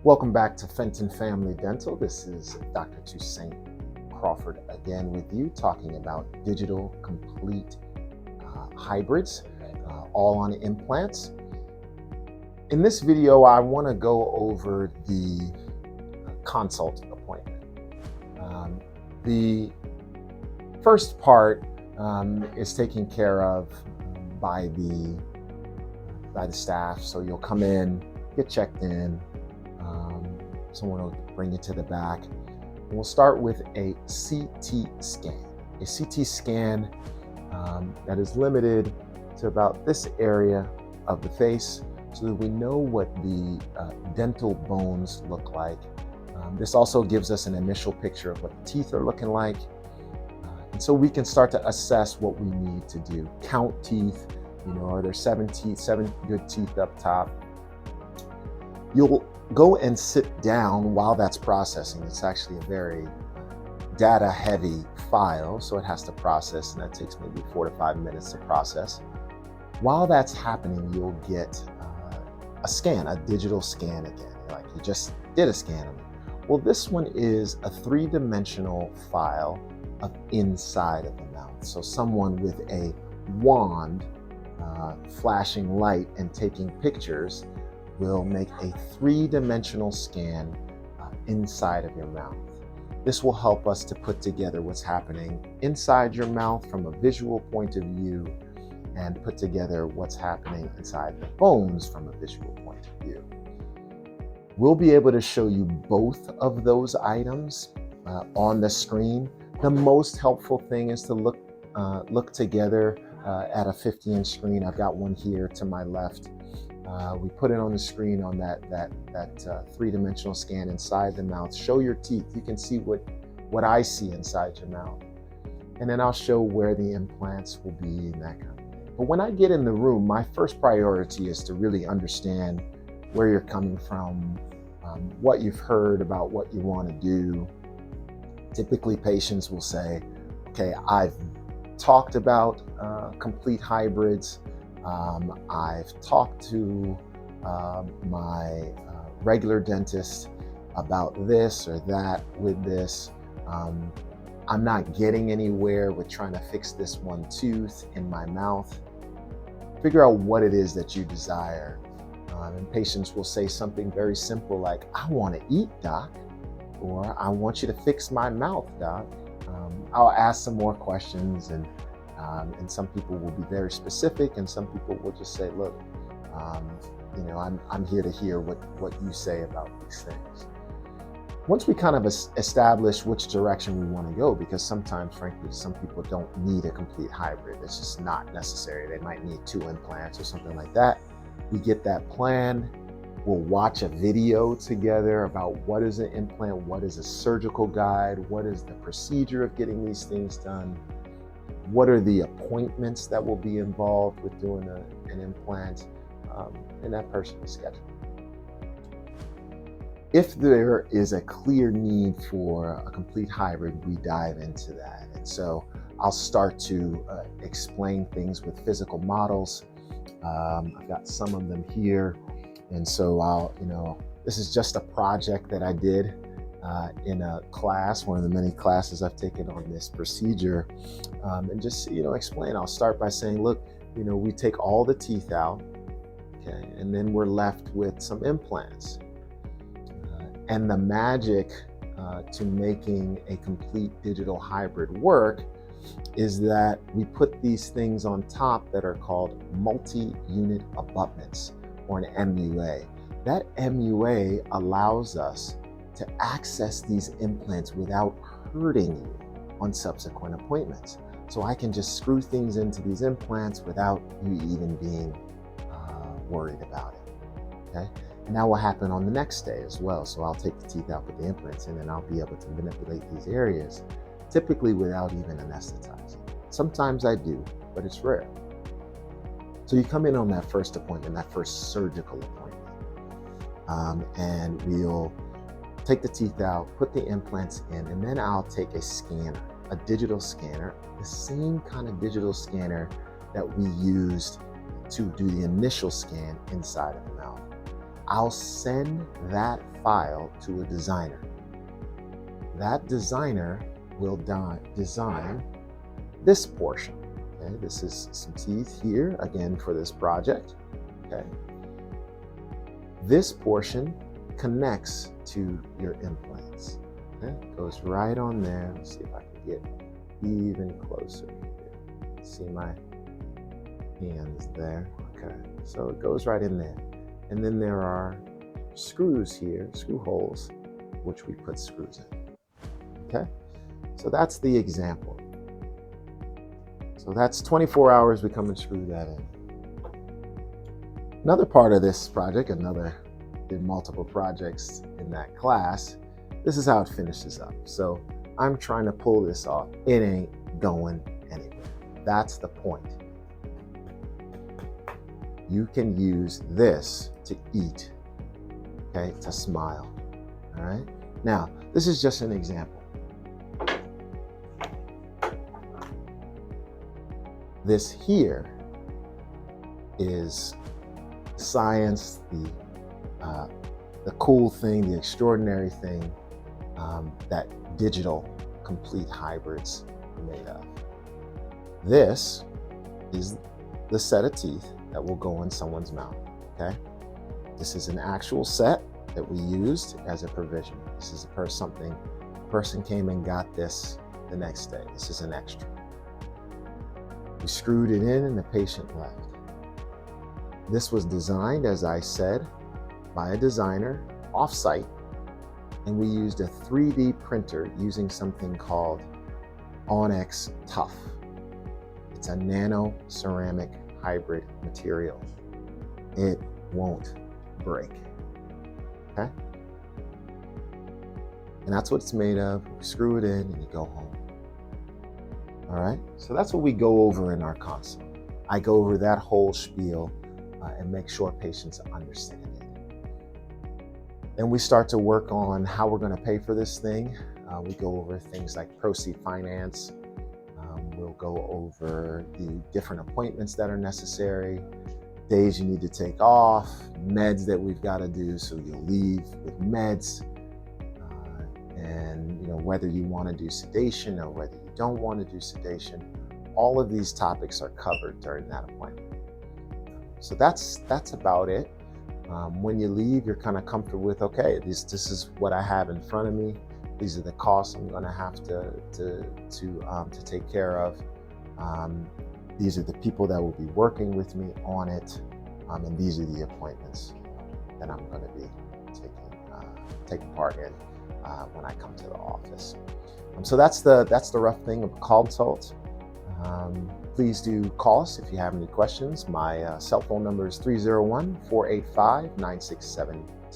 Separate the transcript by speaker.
Speaker 1: Welcome back to Fenton Family Dental. This is Dr. Toussaint Crawford again with you, talking about digital complete hybrids, all on implants. In this video, I want to go over the consult appointment. The first part is taken care of by the staff. So you'll come in, get checked in. Someone will bring you to the back. And we'll start with a CT scan. A CT scan that is limited to about this area of the face so that we know what the dental bones look like. This also gives us an initial picture of what the teeth are looking like. And so we can start to assess what we need to do. Count teeth, are there 7 good teeth up top? You'll go and sit down while that's processing. It's actually a very data heavy file, so it has to process, and that takes maybe 4 to 5 minutes to process. While that's happening, you'll get a scan, a digital scan again. Like you just did a scan of it. Well, this one is a 3-dimensional file of inside of the mouth. So someone with a wand flashing light and taking pictures will make a 3-dimensional scan inside of your mouth. This will help us to put together what's happening inside your mouth from a visual point of view and put together what's happening inside the bones from a visual point of view. We'll be able to show you both of those items on the screen. The most helpful thing is to look together at a 50-inch screen. I've got one here to my left. We put it on the screen on that 3-dimensional scan inside the mouth. Show your teeth. You can see what I see inside your mouth. And then I'll show where the implants will be and that kind of thing. But when I get in the room, my first priority is to really understand where you're coming from, what you've heard about what you want to do. Typically, patients will say, okay, I've talked about complete hybrids. I've talked to my regular dentist about this or that with this. I'm not getting anywhere with trying to fix this one tooth in my mouth. Figure out what it is that you desire. And patients will say something very simple like, I want to eat, doc, or I want you to fix my mouth, doc. I'll ask some more questions, and some people will be very specific, and some people will just say, look, I'm here to hear what you say about these things. Once we kind of establish which direction we want to go, because sometimes, frankly, some people don't need a complete hybrid. It's just not necessary. They might need 2 implants or something like that. We get that plan. We'll watch a video together about what is an implant, what is a surgical guide, what is the procedure of getting these things done, what are the appointments that will be involved with doing an implant, and that person's schedule. If there is a clear need for a complete hybrid, we dive into that. And so I'll start to explain things with physical models. I've got some of them here. And so this is just a project that I did in a class, one of the many classes I've taken on this procedure, and just, explain. I'll start by saying, look, we take all the teeth out, okay, and then we're left with some implants. And the magic to making a complete digital hybrid work is that we put these things on top that are called multi-unit abutments, or an MUA. That MUA allows us to access these implants without hurting you on subsequent appointments. So I can just screw things into these implants without you even being worried about it, okay? And that will happen on the next day as well. So I'll take the teeth out, put the implants in, and I'll be able to manipulate these areas, typically without even anesthetizing. Sometimes I do, but it's rare. So you come in on that first appointment, that first surgical appointment, and we'll take the teeth out, put the implants in, and then I'll take a scanner, a digital scanner, the same kind of digital scanner that we used to do the initial scan inside of the mouth. I'll send that file to a designer. That designer will design this portion. Okay, this is some teeth here, again, for this project. Okay. This portion connects to your implants. Okay, goes right on there. Let's see if I can get even closer here. See my hands there. Okay, so it goes right in there. And then there are screws here, screw holes, which we put screws in. Okay, so that's the example. So that's 24 hours, we come and screw that in. Another part of this project, did multiple projects in that class, this is how it finishes up. So I'm trying to pull this off. It ain't going anywhere. That's the point. You can use this to eat, okay, to smile, all right? Now, this is just an example. This here is science, the cool thing, the extraordinary thing that digital complete hybrids are made of. This is the set of teeth that will go in someone's mouth, okay? This is an actual set that we used as a provision. This is something a person came and got this the next day. This is an extra. We screwed it in and the patient left. This was designed, as I said, by a designer off-site, and we used a 3D printer using something called Onyx Tough. It's a nano ceramic hybrid material. It won't break, okay? And that's what it's made of. You screw it in and you go home. All right, so that's what we go over in our consult. I go over that whole spiel and make sure patients understand it. Then we start to work on how we're going to pay for this thing. We go over things like Proceed Finance. We'll go over the different appointments that are necessary, days you need to take off, meds that we've got to do, so you'll leave with meds, and whether you want to do sedation or whether you don't want to do sedation. All of these topics are covered during that appointment. So that's about it. When you leave, you're kind of comfortable with, okay, this is what I have in front of me. These are the costs I'm going to have to take care of. These are the people that will be working with me on it, and these are the appointments that I'm going to be taking part in when I come to the office. So that's the rough thing of a consult. Please do call us if you have any questions. My cell phone number is 301-485-9678.